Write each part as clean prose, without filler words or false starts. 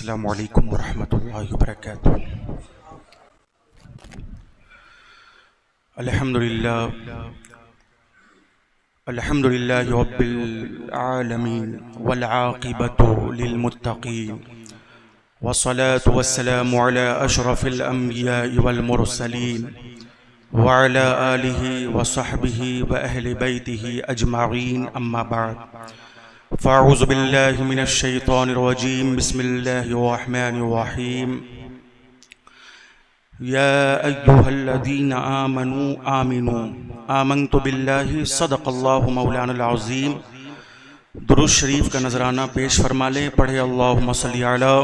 अस्सलामु अलैकुम वरहमतुल्लाहि वबरकातुहू। अल्हम्दुलिल्लाहि रब्बिल आलमीन वल आक़िबतु लिल मुत्तक़ीन वस्सलातु वस्सलामु अला अशरफिल अंबियाइ वल मुरसलीन व अला आलिहि व सहबिहि व अहलि बैतिहि अजमाईन अम्मा बाद। फ़अऊज़ु बिल्लाहि मिनश शैतानिर रजीम। बिस्मिल्लाहिर रहमानिर रहीम। या अय्युहल्लज़ीना आमनू आमिनू आमनतु बिल्लाहि सदक़ल्लाहु मौलाना अज़ीम। दुरूद शरीफ का नजराना पेश फरमा लें। पढ़े अल्लाहुम्मा सल्लि अला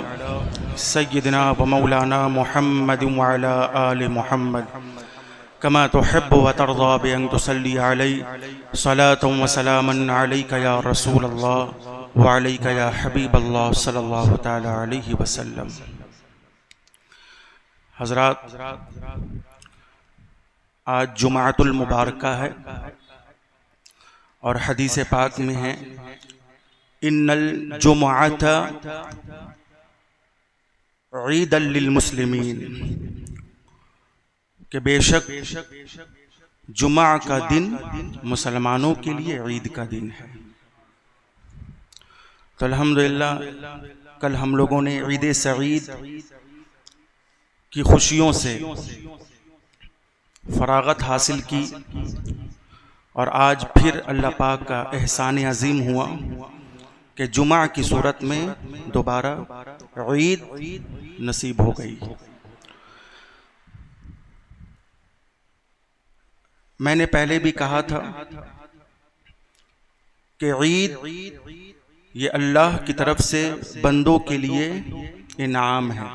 सय्यिदिना व मौलाना मुहम्मद व अला आलि मुहम्मद कमा तुहिब्बु व तर्ज़ा बि अन तुसल्ली अलैहि सलातन व सलामन अलैका या रसूल अल्लाह व अलैका या हबीब अल्लाह सल्लल्लाहु तआला अलैहि वसल्लम। हज़रात, आज जुमाअतुल मुबारका है और हदीस पाक में है इन्नल जुमुअता ईदल लिल मुस्लिमीन, कि बेशक जुमा का दिन मुसलमानों के लिए ईद का दिन है। तो अल्हम्दुलिल्लाह कल हम लोगों ने ईद सईद की खुशियों से फरागत हासिल की और आज फिर अल्लाह पाक का एहसान अजीम हुआ कि जुमा की सूरत में दोबारा ईद नसीब हो गई। मैंने पहले भी कहा था कि ईद ये अल्लाह की तरफ से बंदों के लिए इनाम है।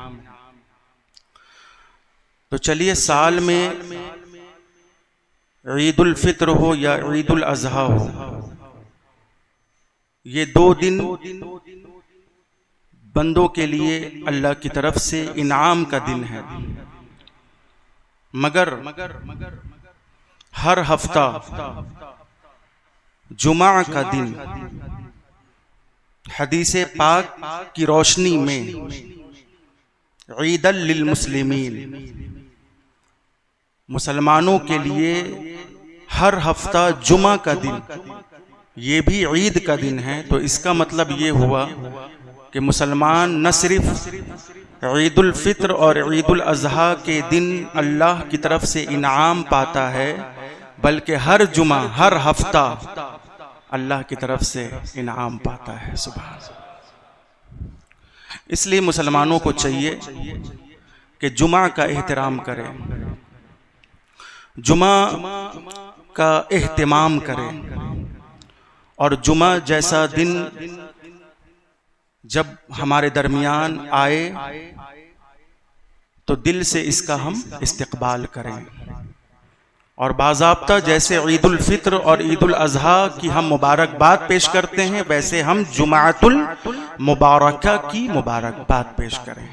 तो चलिए, साल में ईद उल फित्र हो या ईद उल अज़हा हो, ये दो दिन बंदों के लिए अल्लाह की तरफ से इनाम का दिन है। मगर हर हफ्ता जुमा का दिन हदीस पाक की रोशनी में ईदल लिल मुस्लिमीन, मुसलमानों के लिए हर हफ्ता जुमा का दिन ये भी ईद का दिन है। तो इसका मतलब ये हुआ कि मुसलमान न सिर्फ ईद उल फित्र और ईद उल अज़हा के दिन अल्लाह की तरफ से इनाम पाता है, बल्कि हर जुमा हर हफ्ता अल्लाह की तरफ से इनाम पाता है। सुभान। इसलिए मुसलमानों को चाहिए कि जुमा का एहतराम करें, जुमा का एहतमाम करें और जुमा जैसा दिन जब हमारे दरमियान आए तो दिल से इसका हम इस्तकबाल करें और बाज़ाब्ता जैसे ईद उल फित्र और ईद उल अज़हा की हम मुबारकबाद पेश करते हैं, वैसे हम जुमाअतुल मुबारका की मुबारकबाद पेश करें।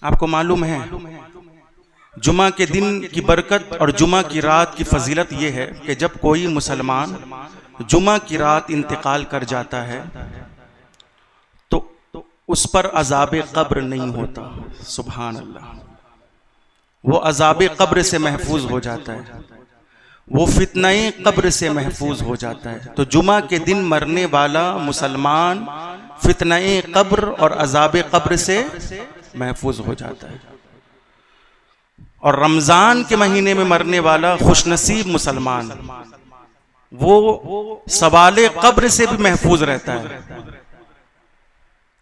आपको मालूम है जुमा के दिन की बरकत और जुमा की रात की फजीलत यह है कि जब कोई मुसलमान जुमा की रात इंतकाल कर जाता है तो उस पर अज़ाब कब्र नहीं होता। सुभान अल्लाह। वो अज़ाब कब्र से महफूज हो जाता है, वो फितनाए कब्र से महफूज हो जाता है। तो जुमा के दिन मरने वाला मुसलमान फितनाए कब्र और अज़ाब कब्र से महफूज हो जाता है। और रमज़ान के महीने में मरने वाला खुशनसीब मुसलमान वो सवाले कब्र से भी महफूज रहता है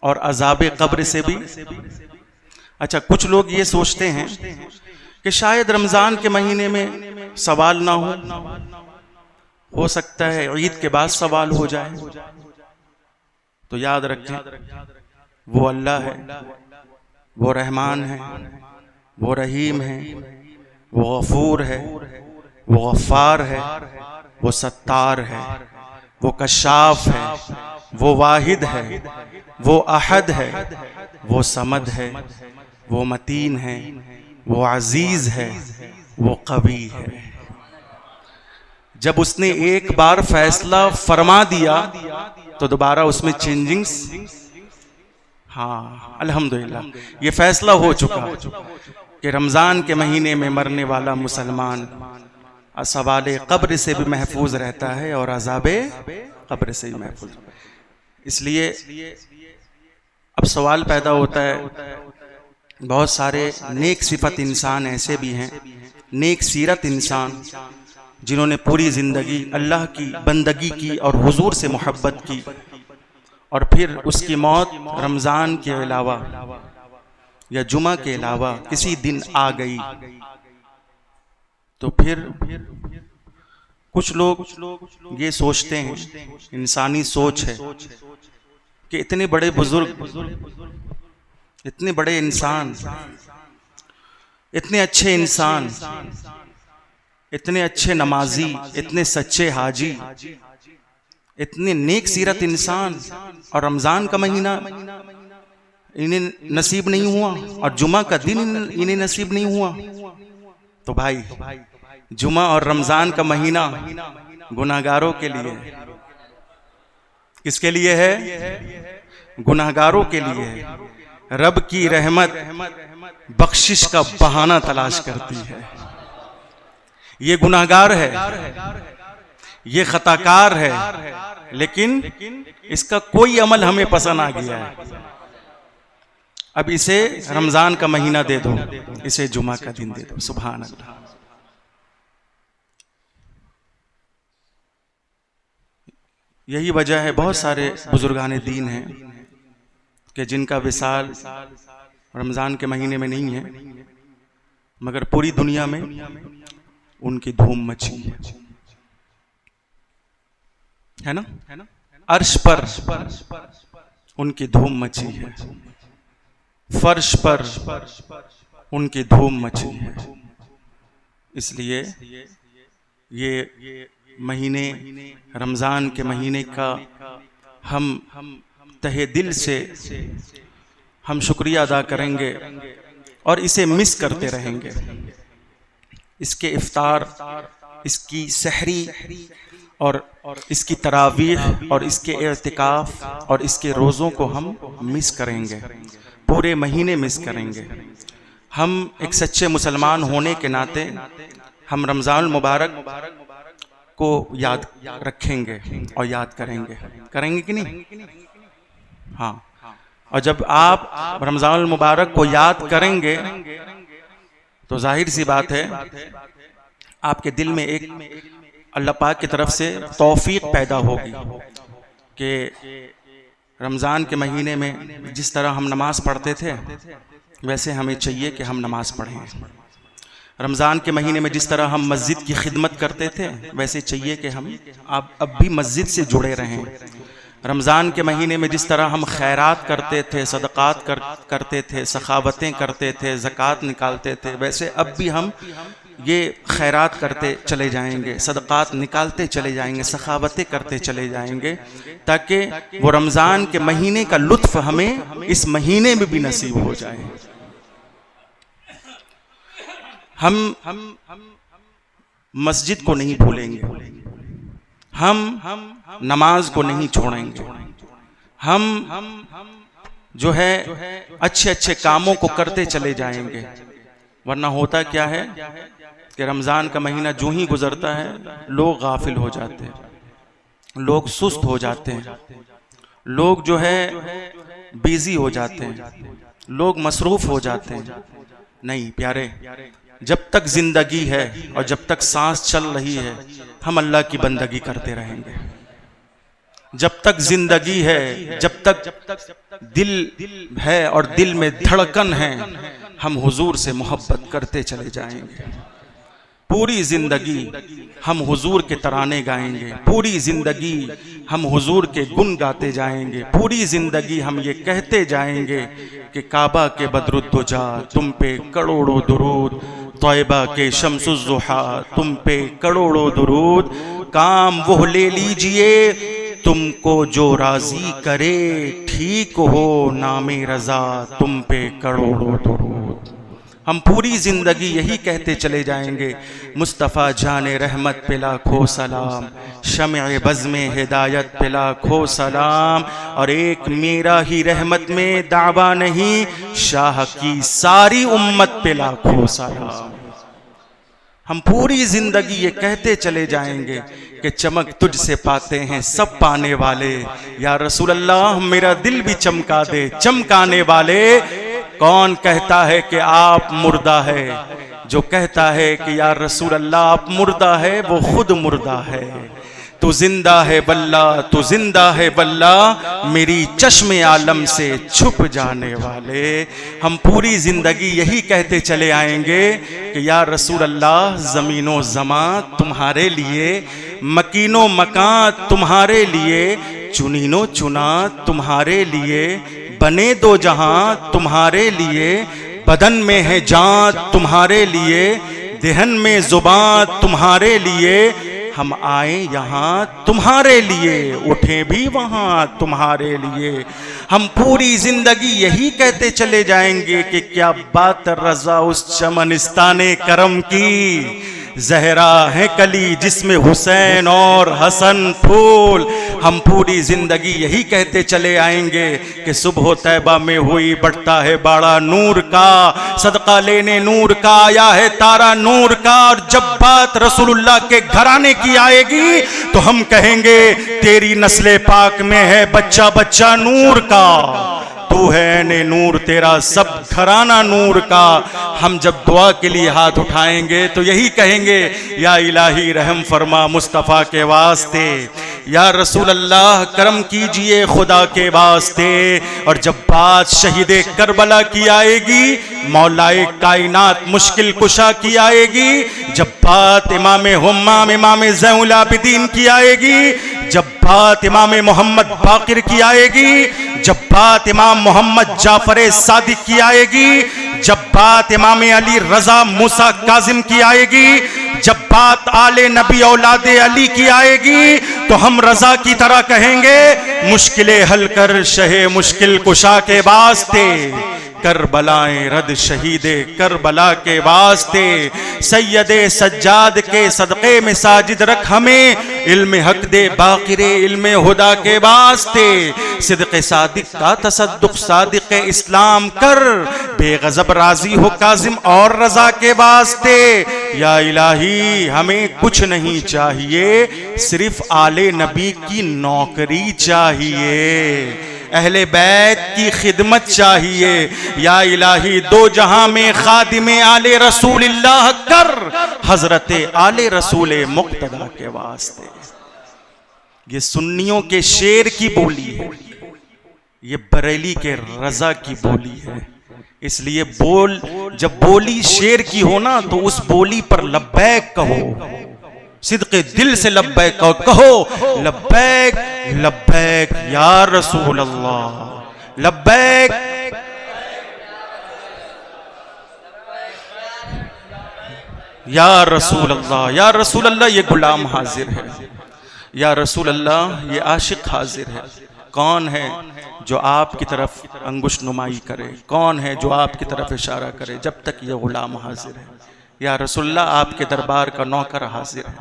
और अज़ाब कब्र से भी। अच्छा, कुछ लोग ये सोचते हैं कि शायद रमज़ान के महीने में सवाल ना हो सकता है ईद के बाद सवाल हो जाए। तो याद रखें, वो अल्लाह है, वो रहमान है, वो रहीम है, वो गफूर है, वो गफ्फार है, वो सत्तार है, वो कशाफ है, वो वाहिद है, वो अहद है, वो समद है, वो मतीन है, वो अजीज है, वो कवी है। जब उसने एक बार फैसला फरमा दिया तो दोबारा उसमें चेंजिंग्स हाँ अल्हम्दुलिल्लाह, ये फैसला हो चुका कि रमज़ान के महीने में मरने वाला मुसलमान सवाल कब्र से भी महफूज रहता है और अज़ाबे कब्र से भी महफूज। इसलिए अब सवाल पैदा होता है, बहुत सारे नेक सिफत इंसान ऐसे भी हैं, नेक सीरत इंसान, जिन्होंने पूरी ज़िंदगी अल्लाह की बंदगी की और हुजूर से मोहब्बत की, और फिर उसकी मौत रमज़ान के अलावा या जुमा के अलावा किसी दिन आ गई, तो फिर कुछ लोग ये सोचते हैं, इंसानी सोच है कि इतने बड़े बुजुर्ग, इतने बड़े इंसान, इतने अच्छे इंसान, इतने अच्छे नमाजी, इतने सच्चे हाजी, इतने नेक सीरत इंसान, और रमज़ान का महीना इन्हें नसीब नहीं हुआ और जुमा का दिन इन्हें नसीब नहीं हुआ। तो भाई जुमा और रमज़ान का महीना गुनाहगारों के लिए, किसके लिए है? गुनाहगारों के लिए। रब की रहमत बख्शिश का बहाना तलाश करती है। ये गुनाहगार है, ये खताकार है, लेकिन इसका कोई अमल हमें पसंद आ गया है। अब इसे रमज़ान का महीना दे दो, इसे जुमा का दिन दे दो। सुभान अल्लाह। यही वजह है, बहुत सारे बुजुर्गान दीन हैं कि जिनका विसाल रमज़ान के महीने में नहीं है, मगर पूरी दुनिया में उनकी धूम मची है ना। अर्श पर उनकी धूम मची है, फर्श पर उनकी धूम मची है। इसलिए ये महीने, रमज़ान के महीने का हम तहे दिल से हम शुक्रिया अदा करेंगे और इसे मिस करते रहेंगे। इसके इफ्तार, इसकी सहरी और इसकी तरावीह और इसके एतिकाफ और इसके रोज़ों को हम मिस करेंगे, पूरे महीने मिस करेंगे। हम एक सच्चे मुसलमान होने के नाते हम रमज़ान मुबारक को याद रखेंगे और याद करेंगे, करेंगे कि नहीं? हाँ। और जब आप रमज़ान मुबारक को याद करेंगे तो जाहिर सी बात है आपके दिल में एक अल्लाह पाक की तरफ से तौफीक पैदा होगी कि रमज़ान के महीने में जिस तरह हम नमाज़ पढ़ते थे वैसे हमें चाहिए कि हम नमाज़ पढ़ें। रमज़ान के महीने में जिस तरह हम मस्जिद की खिदमत करते थे वैसे चाहिए कि हम अब भी मस्जिद से जुड़े रहें। रमज़ान के महीने में जिस तरह हम खैरात करते थे, सदक़ात करते थे, सखावतें करते थे, ज़कात निकालते थे, वैसे अब भी हम ये खैरात करते चले जाएंगे, सदक़ात निकालते चले जाएंगे, सखावतें करते चले जाएंगे, ताकि वो रमज़ान के महीने का लुत्फ़ हमें इस महीने में भी नसीब हो जाए। हम मस्जिद को नहीं भूलेंगे, हम नमाज को नहीं छोड़ेंगे, हम जो है अच्छे अच्छे कामों को करते चले जाएंगे। वरना होता क्या है कि रमज़ान का महीना जो ही गुजरता है लोग गाफिल हो जाते हैं, लोग सुस्त हो जाते हैं, लोग जो है बिजी हो जाते हैं, लोग मसरूफ़ हो जाते हैं। नहीं प्यारे, जब तक जिंदगी है और जब तक सांस चल रही है हम अल्लाह की बंदगी करते रहेंगे। जब तक जिंदगी है, जब तक दिल है और दिल में धड़कन है, हम हुजूर से मोहब्बत करते चले जाएंगे। पूरी जिंदगी हम हुजूर के तराने गाएंगे, पूरी जिंदगी हम हुजूर के गुन गाते जाएंगे, पूरी जिंदगी हम ये कहते जाएंगे कि काबा के बदरुद्दुजा तुम पे करोड़ों दुरूद, तौबा के शम्सुज़्ज़ुहा तुम पे करोड़ों दुरूद, काम वो ले लीजिए तुमको जो राजी करे, ठीक हो नामे रजा तुम पे करोड़ों दुरूद। हम पूरी ज़िंदगी यही कहते चले जाएंगे, मुस्तफ़ा जाने रहमत पे लाखों सलाम, शम्ए बज़्मे हिदायत पे लाखों सलाम, और एक मेरा ही रहमत में दावा नहीं, शाह की सारी उम्मत पे लाखों सलाम। हम पूरी ज़िंदगी ये कहते चले जाएंगे कि चमक तुझसे पाते हैं सब पाने वाले, या रसूल अल्लाह मेरा दिल भी चमका दे चमकाने वाले। कौन कहता है कि आप मुर्दा है? जो कहता है कि या रसूल अल्लाह आप मुर्दा है, वो खुद मुर्दा है। तू जिंदा है वल्ला, तू जिंदा है वल्ला, मेरी चश्मे आलम से छुप जाने वाले। हम पूरी ज़िंदगी यही कहते चले आएंगे कि या रसूल अल्लाह ज़मीनो ज़मा तुम्हारे लिए, मकीनो मकान तुम्हारे लिए, चुनीनो चुना तुम्हारे लिए, बने दो जहां तुम्हारे लिए, बदन में है जान तुम्हारे लिए, देहन में जुबान तुम्हारे लिए। हम आए यहाँ तुम्हारे लिए, उठे भी वहाँ तुम्हारे लिए। हम पूरी ज़िंदगी यही कहते चले जाएंगे कि क्या बात रज़ा उस चमनिस्ताने करम की, ज़हरा है कली जिसमें हुसैन और हसन फूल। हम पूरी ज़िंदगी यही कहते चले आएंगे कि सुबह तैबा में हुई बढ़ता है बाड़ा नूर का, सदका लेने नूर का आया है तारा नूर का। और जब बात रसूलुल्लाह के घराने की आएगी तो हम कहेंगे तेरी नस्ले पाक में है बच्चा बच्चा नूर का, तू है ने नूर तेरा सब घराना नूर का। हम जब दुआ के लिए हाथ उठाएंगे तो यही कहेंगे या इलाही रहम फरमा मुस्तफ़ा के वास्ते, या रसूल अल्लाह करम कीजिए खुदा के वास्ते। और जब बात शहीदे करबला की आएगी, मौलाए कायनात मुश्किल कुशा की आएगी, जब बात इमाम हुम्माम इमाम ज़ैनुल आबिदीन की आएगी, जब बात इमाम मोहम्मद बाकिर की आएगी, जब बात इमाम मोहम्मद जाफर सादिक की आएगी, जब बात इमाम अली रजा मूसा काजिम की आएगी, जब बात आले नबी औलादे अली की आएगी, तो हम रजा की तरह कहेंगे मुश्किलें हल कर शहे मुश्किल कुशा के वास्ते, करबलाएं रद शहीदे करबला के वास्ते, सैयदे सज्जाद के सदक़े में साजिद रख हमें, इल्म हक दे बाक़िरे इल्म हुदा के वास्ते, सिद्क़ सादिक का तसद्दुक़ सादिक़ इस्लाम कर, बेगज़ब राज़ी हो काज़िम और रज़ा के वास्ते। या इलाही हमें कुछ नहीं चाहिए, सिर्फ आले नबी की नौकरी चाहिए, अहले बैत की खिदमत चाहिए। या इलाही दो जहां में खादिमे आले रसूलिल्लाह कर, हजरते आले रसूल मुक्तदा के वास्ते। ये सुन्नियों के शेर की बोली है, ये बरेली के रजा की बोली है। इसलिए जब बोली शेर की हो ना, तो उस बोली पर लब्बैक कहो, सिद्क़े दिल से लब्बैक कहो, लब्बैक लब्बैक या रसूल अल्लाह, लब्बैक या रसूल अल्लाह, या रसूल अल्लाह। ये गुलाम हाजिर है, या रसूल अल्लाह ये आशिक हाजिर है। कौन है जो आपकी तरफ अंगुश नुमाई करे, कौन है जो आपकी तरफ इशारा करे, जब तक ये गुलाम हाजिर है। या रसूलल्लाह आपके दरबार का नौकर हाजिर है,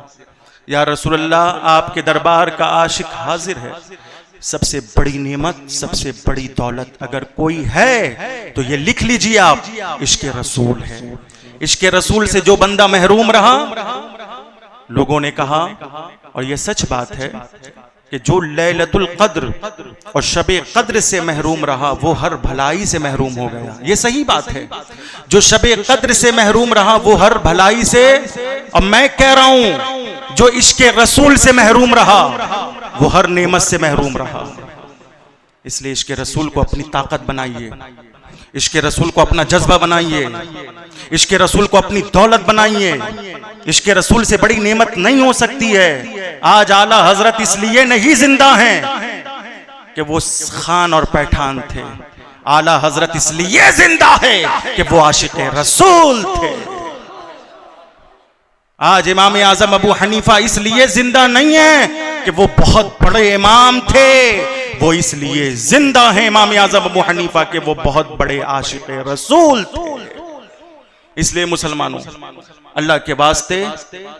या रसूलल्लाह आपके दरबार का आशिक हाजिर है। सबसे बड़ी नेमत, सबसे बड़ी दौलत अगर कोई है तो ये लिख लीजिए आप, इश्क़ रसूल है। इश्क़ रसूल से जो बंदा महरूम रहा, लोगों ने कहा और ये सच बात है कि जो लैलतुल क़द्र और शबे क़द्र से महरूम रहा, वो हर भलाई से महरूम हो गया। ये सही बात है। जो शबे क़द्र से महरूम रहा, वो हर भलाई से, और मैं कह रहा हूं जो इश्क़ रसूल से महरूम रहा, वो हर नेमत से महरूम रहा। इसलिए इश्क़ रसूल को अपनी ताकत बनाइए, इश्क़ रसूल को अपना जज्बा बनाइए, इश्क़ रसूल को अपनी दौलत बनाइए। इश्क़ रसूल से बड़ी नेमत नहीं हो सकती है। आज आला हजरत इसलिए नहीं जिंदा हैं कि वो खान और पैठान थे, आला हजरत इसलिए जिंदा है कि वो आशिक रसूल थे। आज इमाम आजम अबू हनीफा इसलिए जिंदा नहीं है कि वो बहुत बड़े इमाम थे, वो इसलिए जिंदा है इमाम आजम अबू हनीफा के वो बहुत बड़े आशिक रसूल थे। इसलिए मुसलमानों, अल्लाह के वास्ते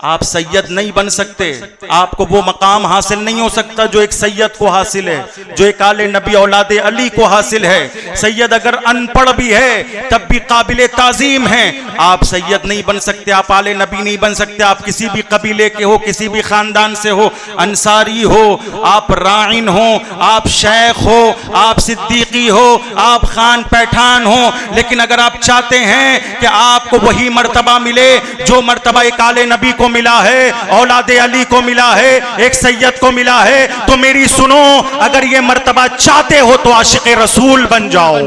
आप सैयद नहीं बन सकते, आपको वो मकाम हासिल नहीं हो सकता जो एक सैयद को हासिल है, जो एक आले नबी औलादे अली को हासिल है। सैयद अगर अनपढ़ भी है तब भी काबिल ताजीम है। आप सैयद नहीं बन सकते, आप आले नबी नहीं बन सकते। आप किसी भी कबीले के हो, किसी भी खानदान से हो, अंसारी हो, आप राइन हो, आप शेख हो, आप सिद्दीकी हो, आप खान पैठान हो, लेकिन अगर आप चाहते हैं कि आपको वही मर्तबा मिले जो मर्तबा एक आले नबी को मिला है, औलादे अली को मिला है, एक सैयद को मिला है, तो मेरी सुनो, अगर ये मर्तबा चाहते हो तो आशिक रसूल बन जाओ,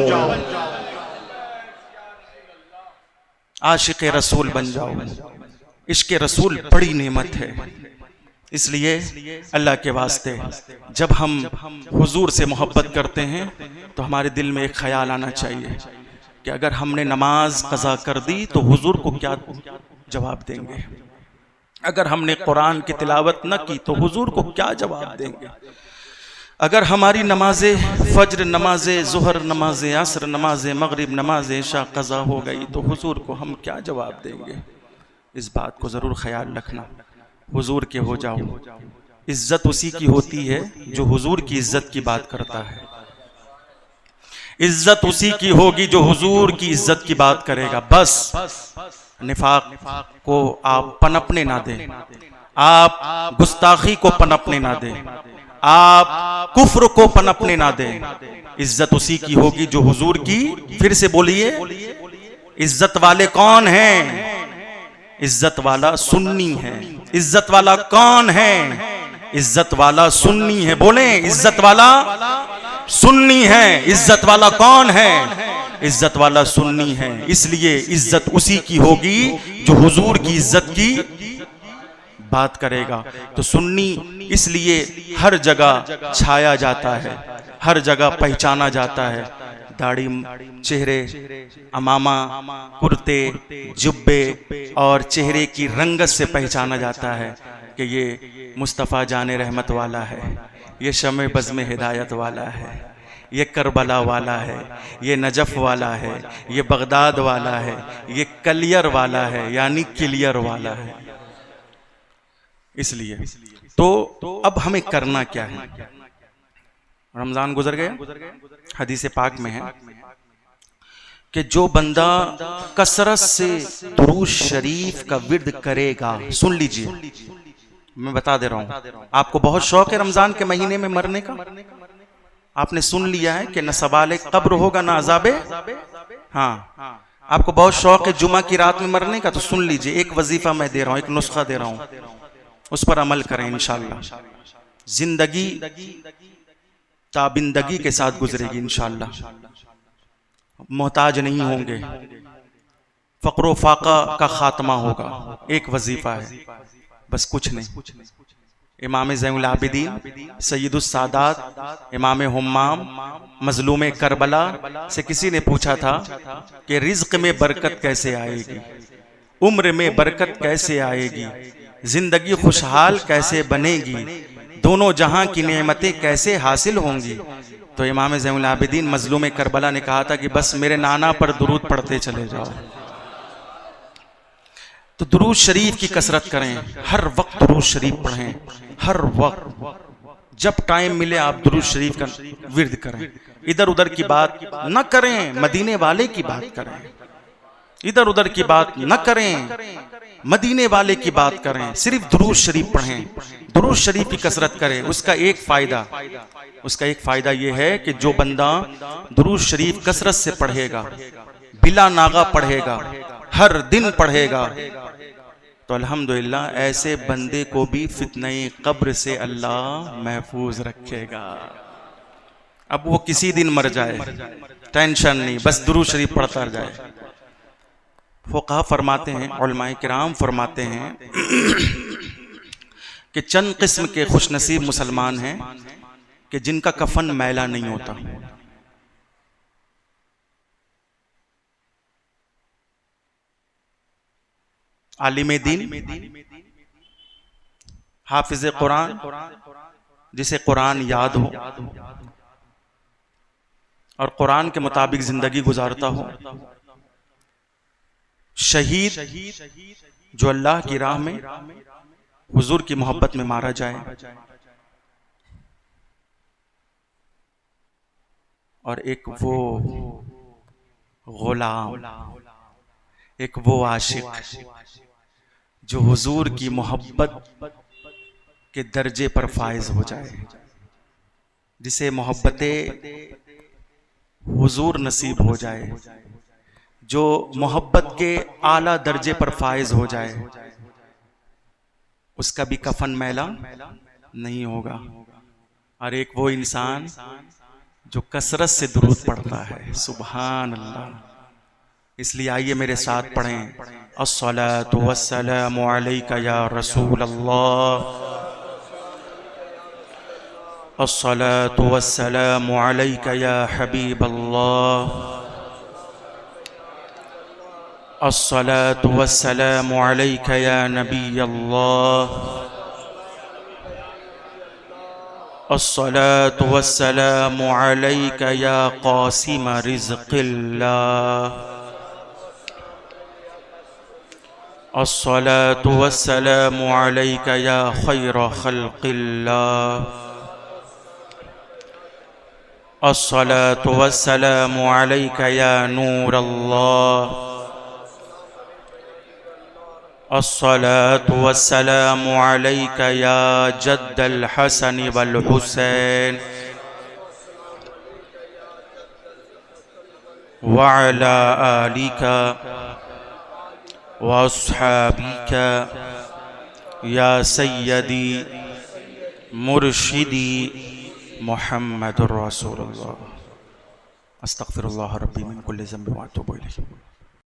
आशिक रसूल बन जाओ। इश्क रसूल बड़ी नेमत है। इसलिए अल्लाह के वास्ते जब हम हुजूर से मोहब्बत करते हैं तो हमारे दिल में एक ख्याल आना चाहिए कि अगर हमने नमाज कज़ा कर दी तो हुजूर को क्या जवाब देंगे, अगर हमने कुरान की तिलावत न की तो हुजूर को क्या जवाब देंगे, अगर हमारी नमाज़े फज्र, नमाज़े ज़ुहर, नमाज़े असर, नमाज़े मगरिब, नमाज़े इशा कज़ा हो गई तो हुजूर को हम क्या जवाब देंगे। इस बात को ज़रूर ख्याल रखना, हुजूर के हो जाओ। इज्जत उसी की होती है जो हुजूर की इज्जत की बात करता है। इज्जत उसी की होगी जो हुजूर की इज्जत की बात करेगा। बस निफाक को आप पनपने ना दें, आप गुस्ताखी को पनपने ना दें, आप कुफ्र को पनपने ना दें। इज्जत उसी की होगी जो हुजूर की। फिर से बोलिए, इज्जत वाले कौन हैं? इज्जत वाला सुन्नी है। इज्जत वाला कौन है? इज्जत वाला सुन्नी है। बोले, इज्जत वाला सुन्नी है। इज्जत वाला कौन है? इज्जत वाला सुन्नी है। इसलिए इज्जत उसी की होगी जो हुजूर की इज्जत की बात करेगा। तो सुन्नी इसलिए हर जगह छाया जाता है, हर जगह पहचाना जाता है। दाढ़ी, चेहरे, अमामा, कुर्ते, जुब्बे और चेहरे की रंगत से पहचाना जाता है कि ये मुस्तफ़ा जाने रहमत वाला है, ये शमे बज़्म हिदायत वाला है, ये करबला वाला है, ये नजफ वाला है, ये बगदाद वाला है, ये कलियर वाला है, यानी क्लियर वाला है। इसलिए तो अब हमें करना क्या है? रमजान गुजर गया, हदीस पाक में है कि जो बंदा कसरत से दुरूद शरीफ का विर्द करेगा, सुन लीजिए, मैं बता दे रहा हूं, आपको बहुत शौक है रमजान के महीने में मरने का। आपने सुन लिया है कि न सवाल कब्र होगा न अज़ाबे, हाँ, आपको बहुत शौक है जुमा की रात में मरने का, तो सुन लीजिए, एक वजीफा मैं दे रहा हूं, एक नुस्खा दे रहा हूं, उस पर अमल करें इंशाअल्लाह। जिंदगी ताबिंदगी के साथ गुजरेगी इंशाअल्लाह, मोहताज नहीं होंगे, फक्र फाका का खात्मा होगा। एक वजीफा है, बस कुछ नहीं। इमाम ज़ैनुल आबिदीन, सैयदुस सादात, इमाम हुम्माम, मजलूम करबला से किसी ने पूछा था कि रिज्क में बरकत कैसे आएगी, उम्र में बरकत कैसे आएगी, जिंदगी खुशहाल कैसे बनेगी, दोनों जहां की नेमतें कैसे हासिल होंगी। तो इमाम ज़ैनुल आबिदीन मजलूम करबला ने कहा था कि बस मेरे नाना पर दुरूद पढ़ते चले जाओ। तो दुरूद शरीफ की कसरत करें, हर वक्त दुरूद शरीफ पढ़ें, हर वक्त जब टाइम मिले आप दुरूद शरीफ का विर्द करें। इधर उधर की बात न करें, मदीने वाले की बात करें। इधर उधर की बात न करें, मदीने वाले की बात करें। सिर्फ दुरूद शरीफ पढ़ें, दुरूद शरीफ की कसरत करें। उसका एक फायदा यह है कि जो बंदा दुरूद शरीफ कसरत से पढ़ेगा, बिला नागा पढ़ेगा, हर दिन पढ़ेगा, तो अल्हम्दुलिल्लाह ऐसे बंदे को भी फितने कब्र से अल्लाह महफूज रखेगा। अब वो किसी दिन मर जाए, टेंशन नहीं, बस दुरूद शरीफ पढ़ता जाए। फुक़हा फरमाते हैं, उलमाए किराम फरमाते हैं कि चंद किस्म के खुशनसीब मुसलमान हैं कि जिनका कफन मैला नहीं होता। आलिम दीन, हाफिज कुरान, जिसे कुरान याद हो और कुरान के मुताबिक जिंदगी गुजारता हो, शहीद जो अल्लाह की राह में हुजूर की मोहब्बत में मारा जाए, और एक वो गुलाम, एक वो आशिक जो हुजूर की मोहब्बत के दर्जे पर फायज हो जाए, जिसे मोहब्बते हुजूर नसीब हो जाए, जो मोहब्बत के आला दर्जे पर फायज हो जाए, उसका भी कफन मैला नहीं होगा। और एक वो इंसान जो कसरत से दुरूद पढ़ता है, सुभान अल्लाह। इसलिए आइए मेरे साथ पढ़ें, अस्सलातु वस्सलामु अलैका या रसूल अल्लाह, अस्सलातु वस्सलामु अलैका या हबीब अल्लाह, अस्सलातु वस्सलामु अलैका या नबी अल्लाह, अस्सलातु वस्सलामु अलैका या क़ासिम रिज़्क़िल्लाह, अस्सलातु वस्सलामु अलैका या खैर खल्क़िल्लाह, अस्सलातु वस्सलामु अलैका या नूर अल्लाह, अस्सलातु वस्सलामु अलैका या जद्दल हसन वल हुसैन, व अला आलिका व अस्हाबिका या सय्यदी मुर्शिदी मुहम्मदुर रसूलुल्लाह। अस्तगफिरुल्लाह रब्बी मिन कुल्लि ज़ंबि व अतूबु इलैह।